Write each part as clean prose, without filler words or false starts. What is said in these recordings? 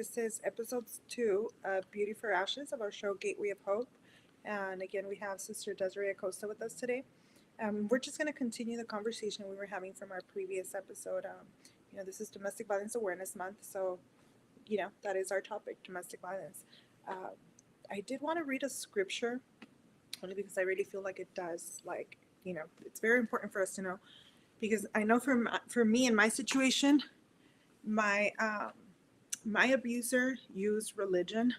This is episode 2 of Beauty for Ashes of our show Gateway of Hope. And again, we have Sister Desiree Acosta with us today. We're just going to continue the conversation we were having from our previous episode. This is Domestic Violence Awareness Month, so, that is our topic, domestic violence. I did want to read a scripture, only because I really feel like it does, it's very important for us to know. Because I know for me in my situation, my abuser used religion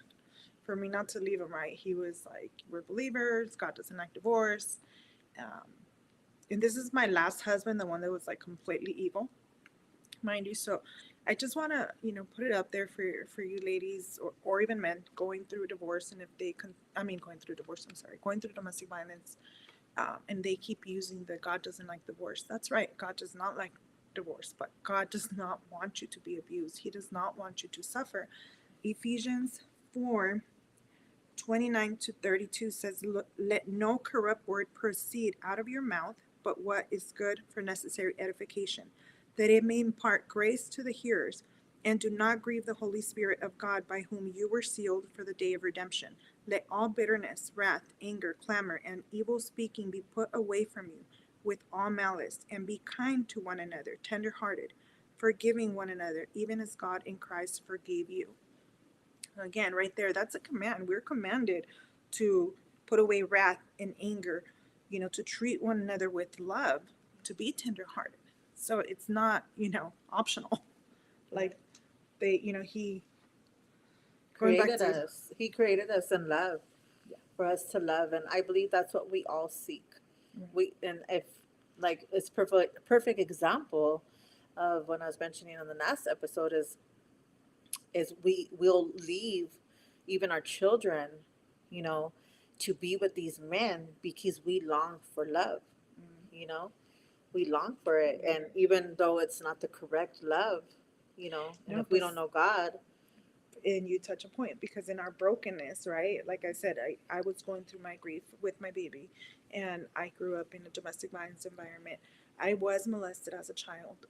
for me not to leave him. Right, he was like, "We're believers. God doesn't like divorce," and this is my last husband, the one that was like completely evil, mind you. So, I just want to put it up there for you ladies or even men going through divorce, and if they going through divorce. I'm sorry, going through domestic violence. And they keep using the God doesn't like divorce. That's right. God does not like divorce, but God does not want you to be abused. He does not want you to suffer. Ephesians 4:29-32 says, "Let no corrupt word proceed out of your mouth, but what is good for necessary edification, that it may impart grace to the hearers. And do not grieve the Holy Spirit of God, by whom you were sealed for the day of redemption. Let all bitterness, wrath, anger, clamor, and evil speaking be put away from you, with all malice, and be kind to one another, tender-hearted, forgiving one another, even as God in Christ forgave you." Again, right there, that's a command. We're commanded to put away wrath and anger, to treat one another with love, to be tender-hearted. So it's not, optional. Like he created us. He created us in love, for us to love, and I believe that's what we all seek. Right. And if it's perfect example of when I was mentioning in the last episode is we will leave even our children, you know, to be with these men because we long for love. You know, we long for it, and even though it's not the correct love, and if we don't know God. And you touch a point, because in our brokenness, right, like I said, I was going through my grief with my baby, and I grew up in a domestic violence environment. I was molested as a child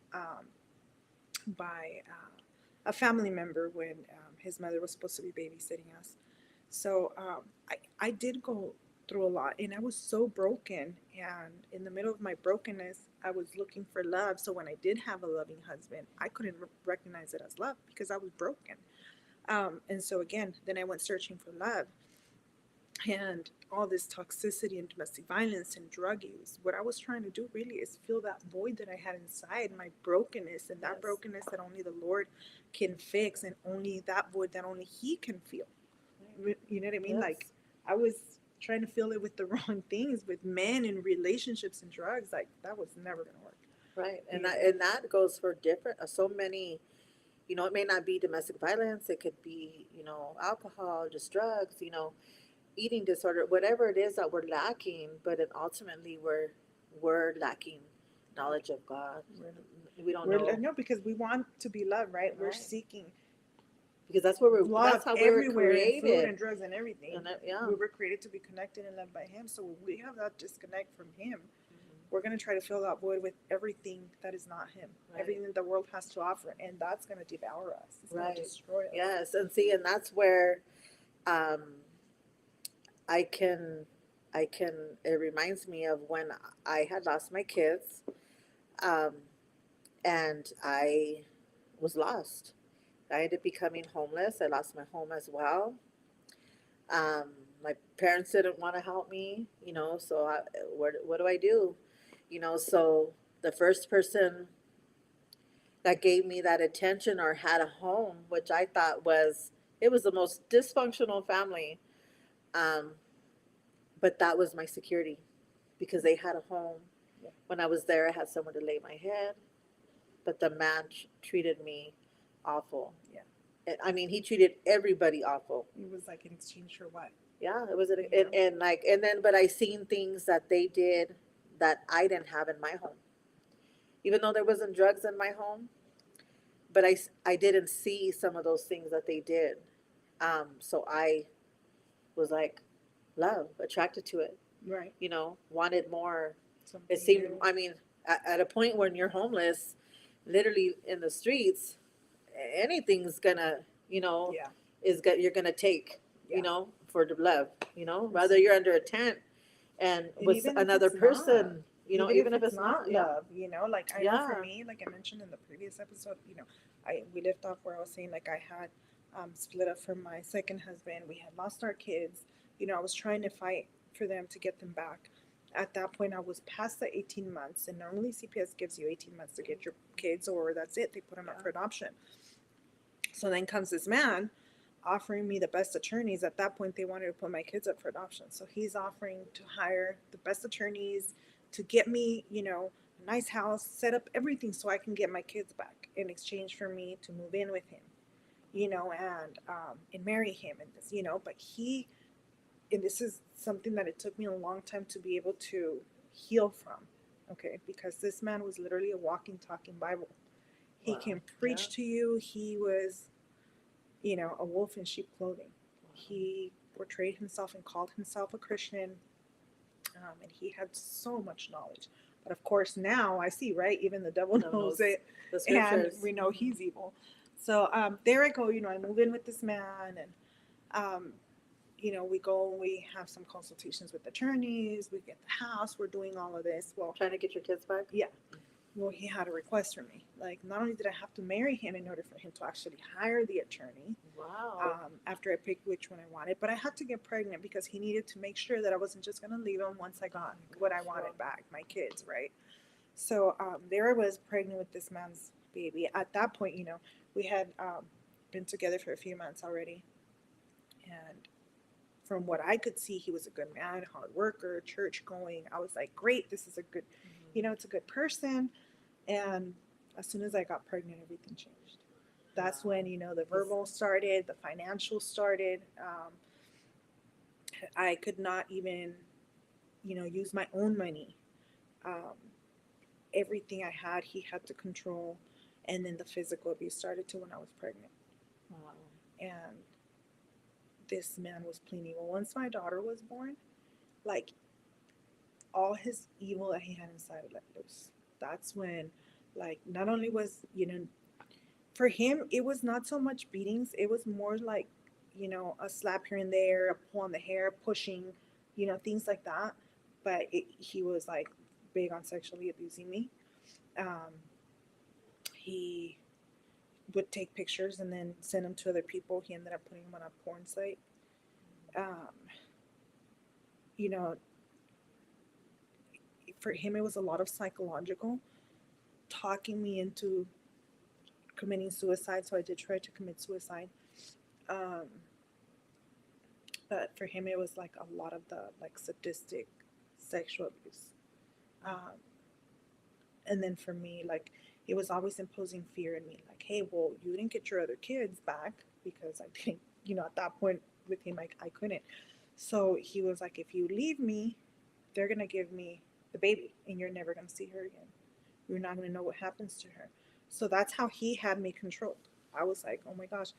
by a family member when his mother was supposed to be babysitting us. So I did go through a lot, and I was so broken, and in the middle of my brokenness I was looking for love. So when I did have a loving husband, I couldn't recognize it as love because I was broken. And so again, then I went searching for love, and all this toxicity and domestic violence and drug use. What I was trying to do really is fill that void that I had inside, my brokenness, and that brokenness that only the Lord can fix, and only that void that only He can feel. You know what I mean? Yes. Like, I was trying to fill it with the wrong things, with men and relationships and drugs. Like, that was never going to work. Right. And that goes for different, so many, it may not be domestic violence. It could be, alcohol, just drugs, eating disorder, whatever it is that we're lacking. But then ultimately we're lacking knowledge of God. We don't know. No, because we want to be loved, right? We're Right. seeking Because that's where love that's how we were everywhere, in food created. and drugs and everything. And yeah. We were created to be connected and loved by Him. So when we have that disconnect from Him, we're going to try to fill that void with everything that is not Him, Right. everything that the world has to offer, and that's going to devour us. It's Right. going to destroy us. Yes, and see, and that's where I can it reminds me of when I had lost my kids, and I was lost. I ended up becoming homeless. I lost my home as well. My parents didn't want to help me, so what do I do? So the first person that gave me that attention or had a home, which I thought it was the most dysfunctional family. But that was my security, because they had a home. Yeah. When I was there, I had somewhere to lay my head. But the man treated me awful. Yeah. I mean, he treated everybody awful. It was like in exchange for what? Yeah, it was, but I seen things that they did that I didn't have in my home. Even though there wasn't drugs in my home, but I didn't see some of those things that they did. So I was like, love, attracted to it. Right. Wanted more. Something It seemed, new. I mean, at a point when you're homeless, literally in the streets, anything's gonna you know, Yeah. you're gonna take, Yeah. for the love, rather you're under a tent and And with even if another it's not, person, even if even if it's it's not not, yeah, love, like I know for yeah, me, like I mentioned in the previous episode, I we left off where I was saying like I had split up from my second husband. We had lost our kids. I was trying to fight for them to get them back. At that point, I was past the 18 months, and normally CPS gives you 18 months to get your kids, or that's it. They put them up for adoption. So then comes this man offering me the best attorneys. At that point, they wanted to put my kids up for adoption. So he's offering to hire the best attorneys to get me, a nice house, set up everything so I can get my kids back in exchange for me to move in with him, and marry him and this, but and this is something that it took me a long time to be able to heal from, okay, because this man was literally a walking, talking Bible. He wow, can yeah, preach to you. He was a wolf in sheep clothing. He portrayed himself and called himself a Christian, and he had so much knowledge. But of course, now I see, right? Even the devil no knows knows it, the and scriptures. we know he's evil. So there I go. I move in with this man, and we go and we have some consultations with attorneys. We get the house. We're doing all of this. Well, Trying to get your kids back. yeah. Well, he had a request from me. Like, not only did I have to marry him in order for him to actually hire the attorney, Wow. after I picked which one I wanted, but I had to get pregnant because he needed to make sure that I wasn't just going to leave him once I got what I wanted back, my kids, right? So there I was pregnant with this man's baby. At that point, we had been together for a few months already. And from what I could see, he was a good man, hard worker, church going. I was like, great, this is a good, it's a good person. And as soon as I got pregnant, everything changed. That's when, the verbal started, the financial started. I could not even, use my own money. Um, Everything I had, he had to control. And then the physical abuse started to when I was pregnant. Wow. And this man was plain evil. Once my daughter was born, like all his evil that he had inside let loose. That's when, like, not only was, for him, it was not so much beatings. It was more like, a slap here and there, a pull on the hair, pushing, things like that. But he was like big on sexually abusing me. Um, he would take pictures and then send them to other people. He ended up putting them on a porn site. Um, you know, for him, it was a lot of psychological, talking me into committing suicide. So I did try to commit suicide. Um, but for him, it was like a lot of the like sadistic sexual abuse. Um, and then for me, like it was always imposing fear in me, like, hey, well, you didn't get your other kids back because I didn't, at that point with him, I couldn't. So he was like, if you leave me, they're gonna give me the baby, and you're never gonna see her again. You're not gonna know what happens to her. So that's how he had me controlled. I was like, oh my gosh,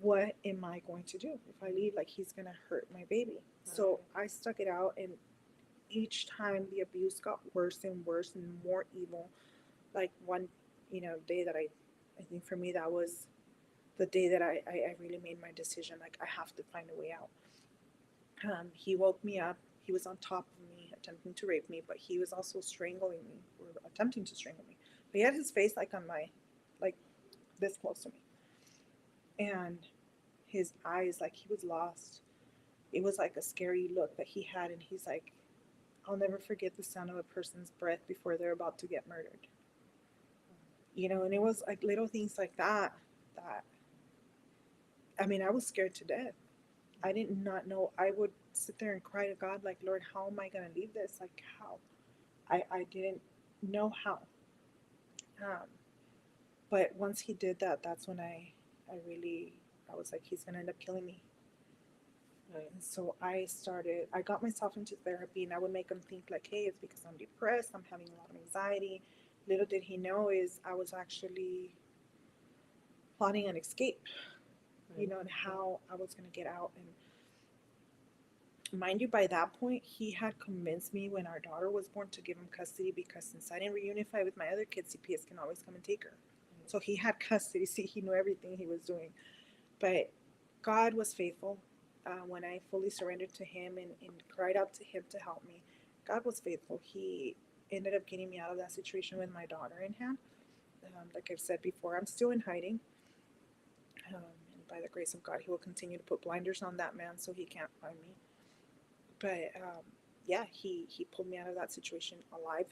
what am I going to do if I leave? Like, he's gonna hurt my baby. So I stuck it out, and each time the abuse got worse and worse and more evil. Like one, day that I think for me that was the day that I really made my decision. Like, I have to find a way out. He woke me up. He was on top of me, attempting to rape me, but he was also strangling me or attempting to strangle me. But he had his face like on my, like this close to me, and his eyes, like he was lost. It was like a scary look that he had, and he's like, I'll never forget the sound of a person's breath before they're about to get murdered. And it was like little things like that, that, I mean, I was scared to death. I did not know. I would sit there and cry to God, like, Lord, how am I going to leave this? Like, how? I didn't know how. Um, but once he did that, that's when I was like, he's going to end up killing me. Right. And so I got myself into therapy, and I would make him think like, hey, it's because I'm depressed. I'm having a lot of anxiety. Little did he know is I was actually plotting an escape, Right. and how I was going to get out. And mind you, by that point, he had convinced me when our daughter was born to give him custody, because since I didn't reunify with my other kids, CPS can always come and take her. So he had custody. See, he knew everything he was doing. But God was faithful when I fully surrendered to Him and cried out to Him to help me. God was faithful. He ended up getting me out of that situation with my daughter in hand. Like I've said before, I'm still in hiding. And by the grace of God, He will continue to put blinders on that man so he can't find me. But yeah, he pulled me out of that situation alive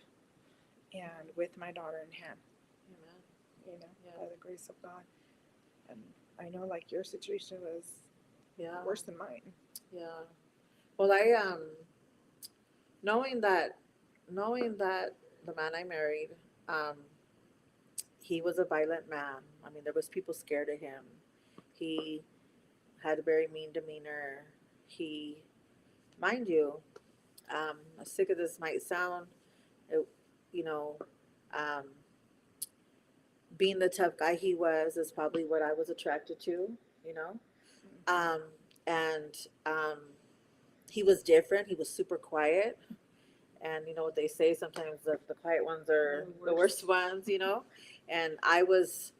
and with my daughter in hand, Amen. by the grace of God. And I know, like, your situation was Yeah. worse than mine. Yeah. Well, I knowing that knowing that the man I married, um, he was a violent man. I mean, there was people scared of him. He had a very mean demeanor. He, mind you, as sick as this might sound, it, you know, um, being the tough guy he was is probably what I was attracted to. You know, um, and um, he was different. He was super quiet. And you know what they say, sometimes the quiet ones are the worst ones, you know. And I was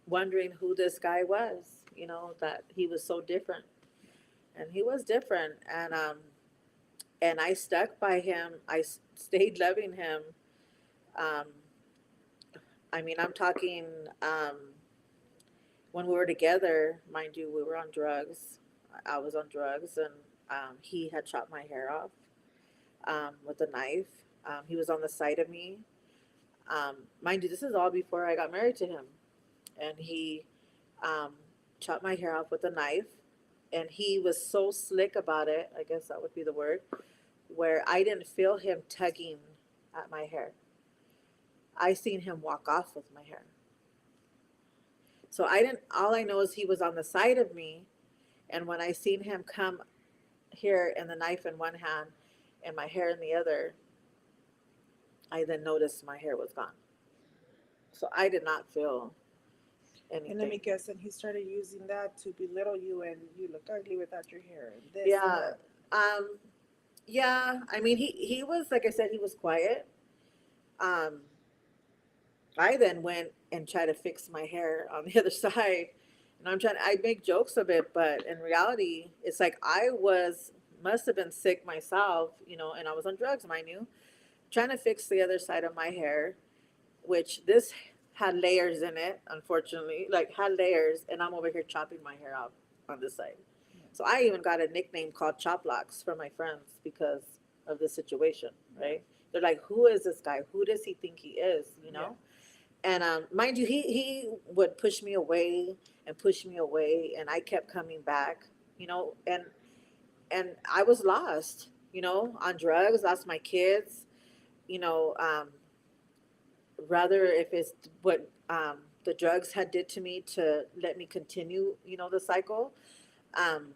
wondering who this guy was, you know, that he was so different. And he was different. And I stuck by him. Stayed loving him. Um, I mean, I'm talking, when we were together, mind you, we were on drugs. I was on drugs, and he had chopped my hair off, with a knife. He was on the side of me. Mind you, this is all before I got married to him. And he, um, chopped my hair off with a knife. And he was so slick about it, I guess that would be the word, where I didn't feel him tugging at my hair. I seen him walk off with my hair. So I didn't, all I know is he was on the side of me. And when I seen him come here and the knife in one hand and my hair in the other, I then noticed my hair was gone. So I did not feel And let me anything. guess, and he started using that to belittle you, and you look ugly without your hair, and this and Yeah. that. Um, yeah. I mean, he was, like I said, he was quiet. Um, I then went and tried to fix my hair on the other side. And I make jokes of it, but in reality, it's like must have been sick myself, you know, and I was on drugs, mind you, trying to fix the other side of my hair, which this had layers in it, unfortunately, like had layers, and I'm over here chopping my hair off on this side. So I even got a nickname called Chop Locks from my friends because of the situation, right? They're like, who is this guy? Who does he think he is, you know? And mind you, he would push me away and push me away, and I kept coming back, you know, and I was lost, you know, on drugs, lost my kids, you know, rather if it's what the drugs had did to me to let me continue, you know, the cycle. Um,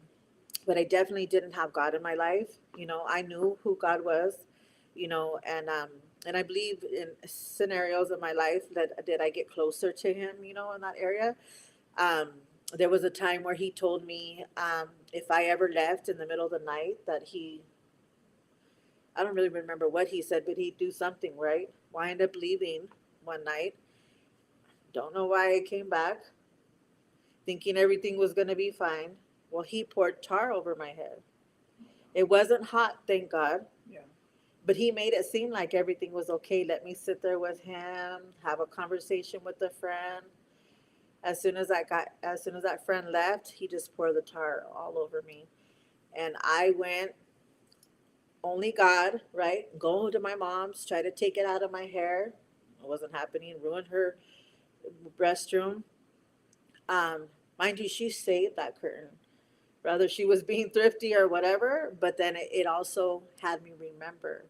but I definitely didn't have God in my life. You know, I knew who God was, you know, and I believe in scenarios of my life that did I get closer to Him, you know, in that area. Um, there was a time where He told me, if I ever left in the middle of the night, that I don't really remember what He said, but He'd do something, right? Well, I ended up leaving one night. Don't know why I came back, thinking everything was going to be fine. Well, He poured tar over my head. It wasn't hot, thank God. Yeah. But he made it seem like everything was okay. Let me sit there with him, have a conversation with a friend. As soon as that friend left, he just poured the tar all over me. And I went, only God, right? Go to my mom's, try to take it out of my hair. It wasn't happening. Ruined her restroom. Um, Mind you, she saved that curtain. Whether she was being thrifty or whatever, but then it also had me remember,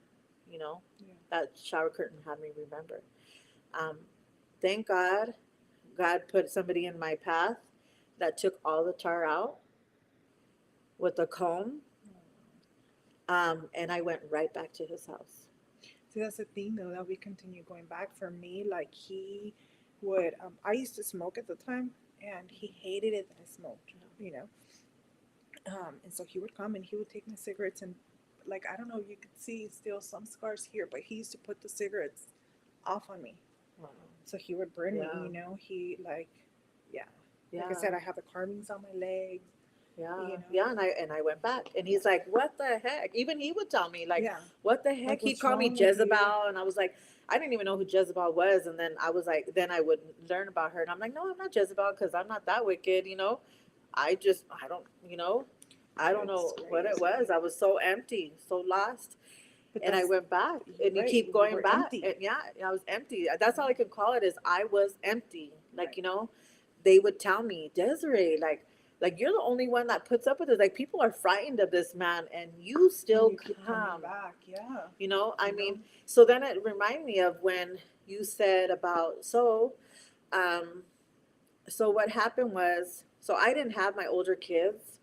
you know, Yeah. that shower curtain had me remember. Um, thank God, God put somebody in my path that took all the tar out with a comb, and I went right back to his house. See, that's the thing, though, that we continue going back. For me, like, he would, I used to smoke at the time, and he hated it that I smoked, you know. And so he would come and he would take my cigarettes, and, like, I don't know, you could see still some scars here, but he used to put the cigarettes off on me. Wow. So he would burn me, Yeah. He, like, yeah. Yeah. Like I said, I have the carvings on my legs. Yeah, You know. yeah, and I went back, and he's like, "What the heck?" Even he would tell me, like, Yeah. "What the heck?" Like, He'd what's call me wrong with you? Jezebel, and I was like, I didn't even know who Jezebel was, and then I was like, then I would learn about her, and I'm like, "No, I'm not Jezebel, because I'm not that wicked, you know. I don't, you know, I don't It's know what it crazy. was. I was so empty, so lost." But And I that's went back, you're and you right. keep You going were back, empty. and yeah, I was empty. That's all I could call it, is I was empty. Like, Right. you know, they would tell me, Desiree, like you're the only one that puts up with it. Like, people are frightened of this man, and you And still you keep coming come. back. Yeah. You know, I You know. mean, so then it reminded me of when you said about um, so what happened was, so I didn't have my older kids,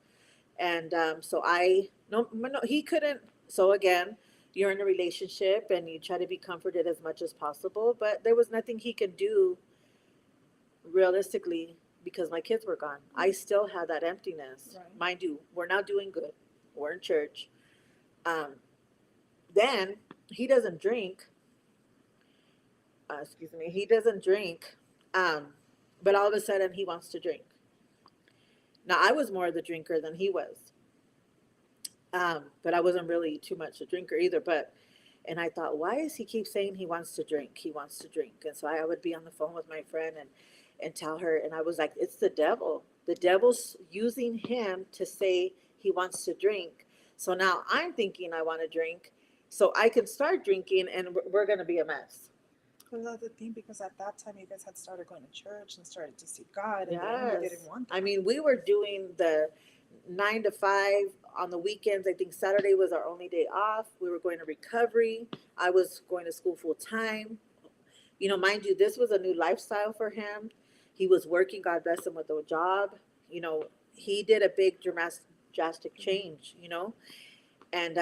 and so I no, he couldn't. So again, you're in a relationship and you try to be comforted as much as possible, but there was nothing he could do realistically because my kids were gone. I still had that emptiness. Right. Mind you, we're not doing good. We're in church. Um, then he doesn't drink. Excuse me. He doesn't drink. Um, but all of a sudden he wants to drink. Now I was more the drinker than he was. But I wasn't really too much a drinker either. But and I thought, why does he keep saying he wants to drink? He wants to drink. And so I would be on the phone with my friend and tell her, and I was like, it's the devil. The devil's using him to say he wants to drink. So now I'm thinking I want to drink, so I can start drinking, and we're going to be a mess. Because that's the thing. Because at that time, you guys had started going to church and started to see God, and the enemy didn't Yes. want I that. mean, we were doing the 9 to 5 on the weekends. I think Saturday was our only day off. We were going to recovery. I was going to school full time. You know, mind you, this was a new lifestyle for him. He was working, God bless him, with a job. You know, he did a big drastic change, you know. And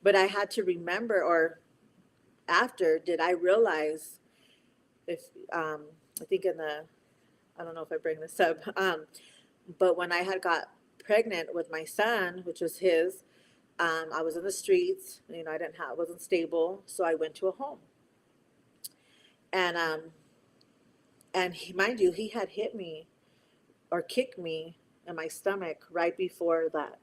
but I had to remember, or after did I realize, if I think in the, I don't know if I bring this up, but when I had got pregnant with my son, which was his, I was in the streets. You know, I didn't have, wasn't stable, so I went to a home, and mind you, he had hit me or kicked me in my stomach right before that.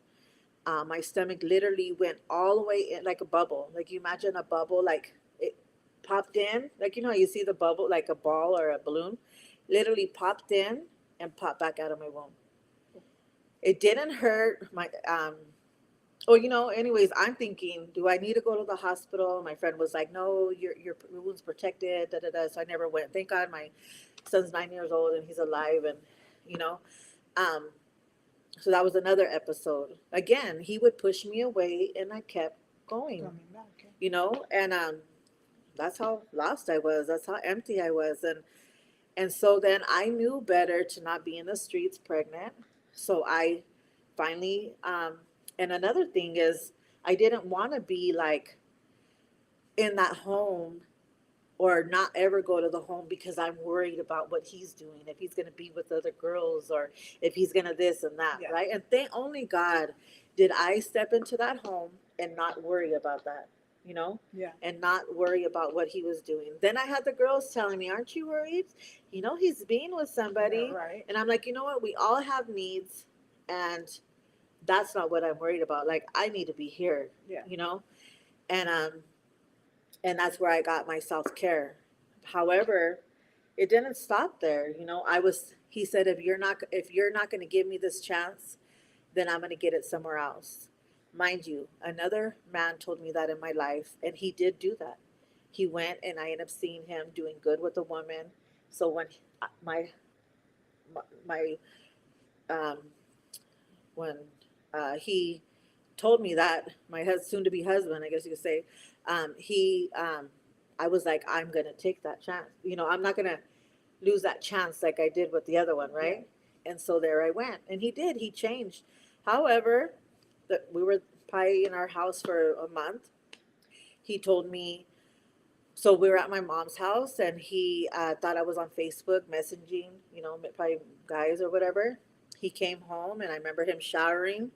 My stomach literally went all the way in like a bubble. Like, you imagine a bubble, like it popped in, like, you know how you see the bubble, like a ball or a balloon, literally popped in and popped back out of my womb. It didn't hurt. Oh, you know, anyways, I'm thinking, do I need to go to the hospital? My friend was like, no, your wound's protected, da da da. So I never went. Thank God my son's 9 years old and he's alive, and you know, um, so that was another episode. Again, he would push me away, and I kept going. Coming back. Yeah. You know, and that's how lost I was. That's how empty I was, and so then I knew better to not be in the streets pregnant. So I finally, and another thing is, I didn't want to be like in that home or not ever go to the home because I'm worried about what he's doing, if he's going to be with other girls or if he's going to this and that, Yeah. right? And thank only God did I step into that home and not worry about that, you know, Yeah. and not worry about what he was doing. Then I had the girls telling me, aren't you worried? You know, he's being with somebody. Yeah, right. And I'm like, you know what? We all have needs. And that's not what I'm worried about. Like, I need to be here, Yeah. you know? And, and that's where I got my self care. However, it didn't stop there. You know, he said, if you're not going to give me this chance, then I'm going to get it somewhere else. Mind you, another man told me that in my life, and he did do that. He went, and I ended up seeing him doing good with a woman. So when my, my, um, when he told me that, my soon to be husband, I guess you could say, I was like, I'm gonna take that chance. You know, I'm not gonna lose that chance like I did with the other one, right? Yeah. And so there I went, and he did. He changed. However, that we were probably in our house for a month. He told me. So we were at my mom's house, and he thought I was on Facebook messaging, you know, probably guys or whatever. He came home, and I remember him showering.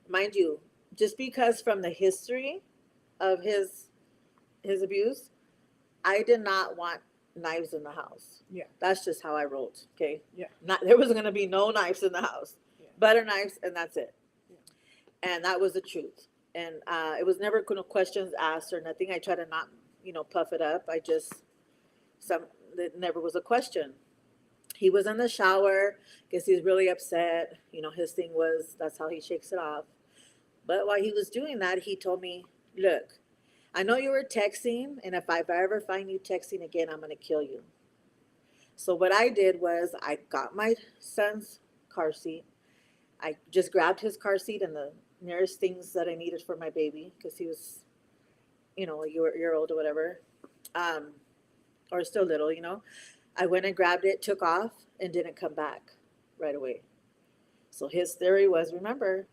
Mind you, just because from the history of his abuse, I did not want knives in the house. Yeah. That's just how I rolled. Okay. Yeah. Not there was gonna be no knives in the house. Yeah. Butter knives, and that's it. Yeah. And that was the truth. And it was never no questions asked or nothing. I try to not, puff it up. I just it never was a question. He was in the shower. Guess he's really upset. His thing was that's how he shakes it off. But while he was doing that, he told me, "Look, I know you were texting, and if I ever find you texting again, I'm gonna kill you." So what I did was I got my son's car seat. I just grabbed his car seat and the nearest things that I needed for my baby because he was, a year old or whatever, um, or still little. I went and grabbed it, took off, and didn't come back right away. So his theory was, remember,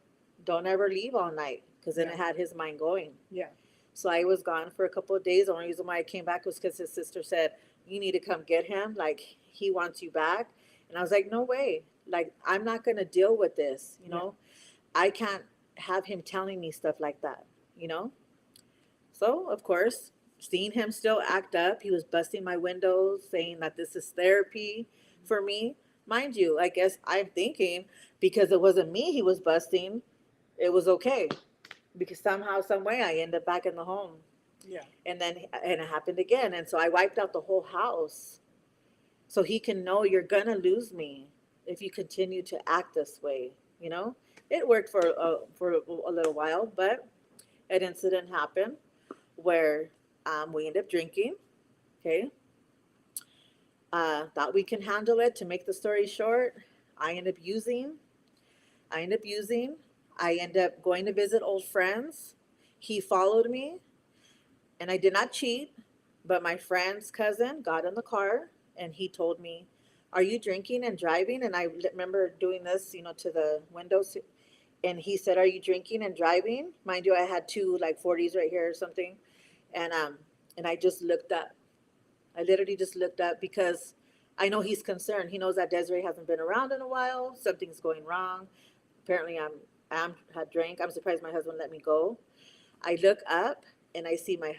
don't ever leave all night because then Yeah. it had his mind going. Yeah. So I was gone for a couple of days. The only reason why I came back was because his sister said, you need to come get him. Like, he wants you back. And I was like, no way. Like, I'm not going to deal with this. I can't have him telling me stuff like that. So, of course, seeing him still act up, he was busting my windows, saying that this is therapy for me. Mind you, I guess I'm thinking because it wasn't me he was busting, it was okay. Because somehow, some way, I end up back in the home. Yeah. And it happened again. And so I wiped out the whole house so he can know you're going to lose me if you continue to act this way. It worked for a little while, but an incident happened where we ended up drinking. Okay. Thought we can handle it. To make the story short, I ended up using. I end up going to visit old friends. He followed me, and I did not cheat, but my friend's cousin got in the car and he told me, "Are you drinking and driving?" And I remember doing this, to the windows. And he said, "Are you drinking and driving?" Mind you, I had two like 40s right here or something. And I just looked up. I literally just looked up because I know he's concerned. He knows that Desiree hasn't been around in a while. Something's going wrong. Apparently, I'm had drank. I'm surprised my husband let me go. I look up and I see my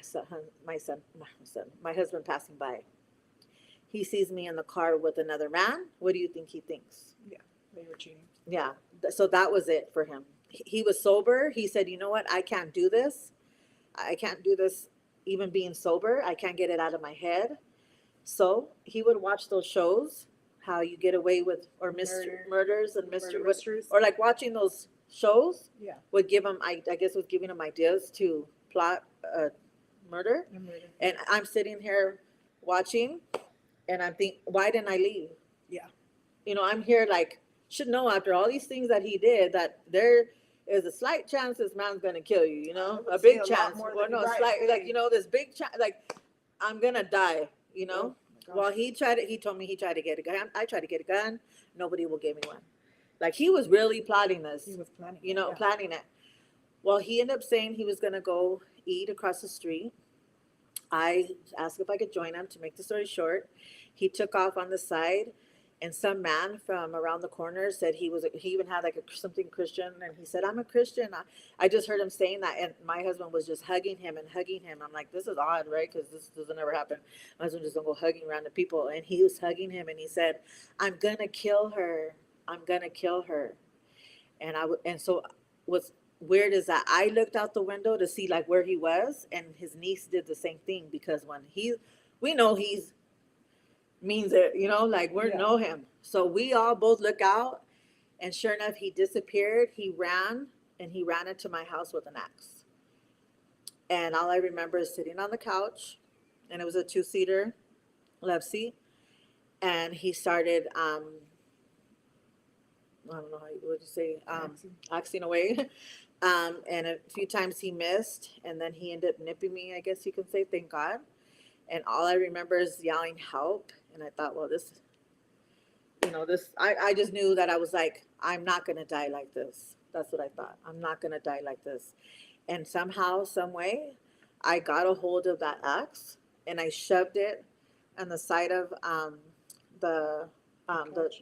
husband passing by. He sees me in the car with another man. What do you think he thinks? Yeah. They were cheating. Yeah. So that was it for him. He was sober. He said, "You know what? I can't do this. I can't do this even being sober. I can't get it out of my head." So he would watch those shows, how you get away with, or murders and mysteries. or like watching those shows Yeah. would give him, I guess, was giving him ideas to plot a murder. And I'm sitting here watching, and I'm thinking, why didn't I leave? Yeah. I'm here like, should know after all these things that he did that there is a slight chance this man's gonna kill you. A big chance. Well, no, slight, like this big chance. Like, I'm gonna die. Oh, Well, he told me he tried to get a gun. I tried to get a gun. Nobody will give me one. Like, he was really plotting this. He was planning. Planning it. Well, he ended up saying he was going to go eat across the street. I asked if I could join him. To make the story short, he took off on the side, and some man from around the corner said he even had like something Christian, and he said, "I'm a Christian." I just heard him saying that, and my husband was just hugging him. I'm like, this is odd, right? Because this doesn't ever happen. My husband just don't go hugging random people, and he was hugging him, and he said, "I'm gonna kill her. I'm gonna kill her." And so what's weird is that I looked out the window to see like where he was, and his niece did the same thing, because when we know he's means it, like we know him. So we all both look out, and sure enough, he disappeared. He ran into my house with an axe. And all I remember is sitting on the couch, and it was a 2-seater love seat. And he started, I don't know what you say, axing away. And a few times he missed, and then he ended up nipping me, I guess you can say, thank God. And all I remember is yelling, "Help." And I thought, well, I just knew that I was like, I'm not going to die like this. That's what I thought. I'm not going to die like this. And somehow, some way, I got a hold of that axe, and I shoved it on the side of the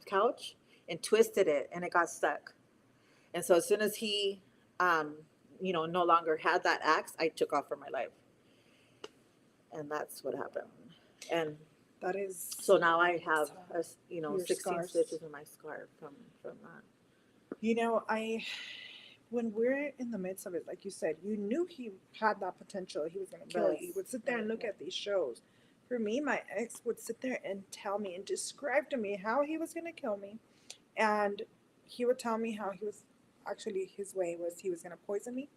couch and twisted it, and it got stuck. And so as soon as he, no longer had that axe, I took off for my life. And that's what happened. And That is So now I have, your 16 scars. stitches in my scar from that. You know, when we're in the midst of it, like you said, you knew he had that potential. He was going to kill you. You Yes. would sit there and look Right. at these shows. For me, my ex would sit there and tell me and describe to me how he was going to kill me. And he would tell me how he was actually, his way was he was going to poison me,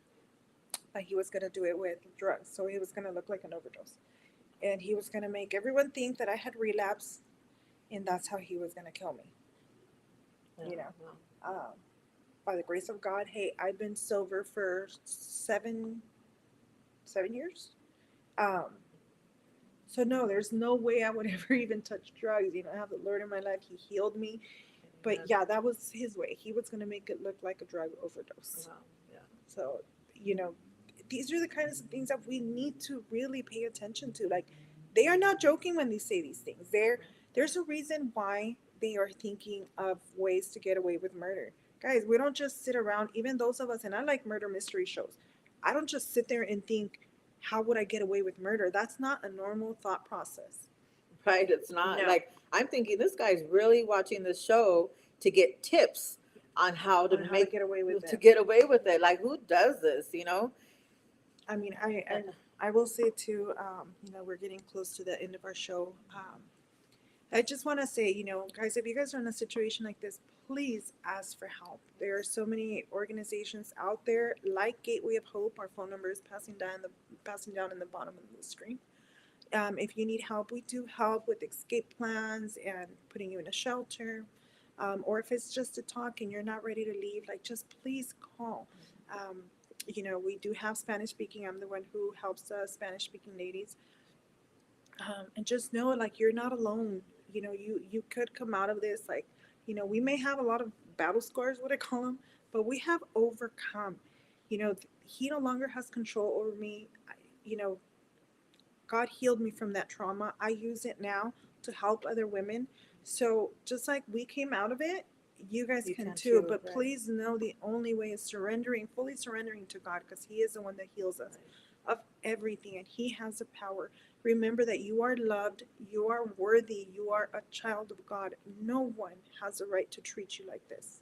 but he was going to do it with drugs. So he was going to look like an overdose. And he was going to make everyone think that I had relapsed, and that's how he was going to kill me. Yeah. You know, Wow. um, by the grace of God, hey, I've been sober for 7 years. Um, so no, there's no way I would ever even touch drugs. You know, I have the Lord in my life. He healed me. But Amen. yeah, that was his way. He was gonna make it look like a drug overdose. Wow. Yeah. So, you know, these are the kinds of things that we need to really pay attention to. Like, they are not joking when they say these things. There's a reason why they are thinking of ways to get away with murder. Guys, we don't just sit around, even those of us, and I like murder mystery shows. I don't just sit there and think, how would I get away with murder? That's not a normal thought process. Right. It's not No. like I'm thinking this guy's really watching this show to get tips on how to On how to make get away with to it. get away with it. Like who does this? I mean, I will say too, we're getting close to the end of our show. I just want to say, guys, if you guys are in a situation like this, please ask for help. There are so many organizations out there like Gateway of Hope. Our phone number is passing down in the bottom of the screen. If you need help, we do help with escape plans and putting you in a shelter. Or if it's just a talk and you're not ready to leave, like just please call. Um, we do have Spanish speaking. I'm the one who helps the Spanish speaking ladies. And just know, like, you're not alone. You could come out of this, like, we may have a lot of battle scars, what I call them, but we have overcome. He no longer has control over me. You know, God healed me from that trauma. I use it now to help other women. So just like we came out of it, you guys You can can too. too, But right? please know the only way is surrendering, fully surrendering to God, because He is the one that heals us of everything, and He has the power. Remember that you are loved, you are worthy, you are a child of God. No one has a right to treat you like this.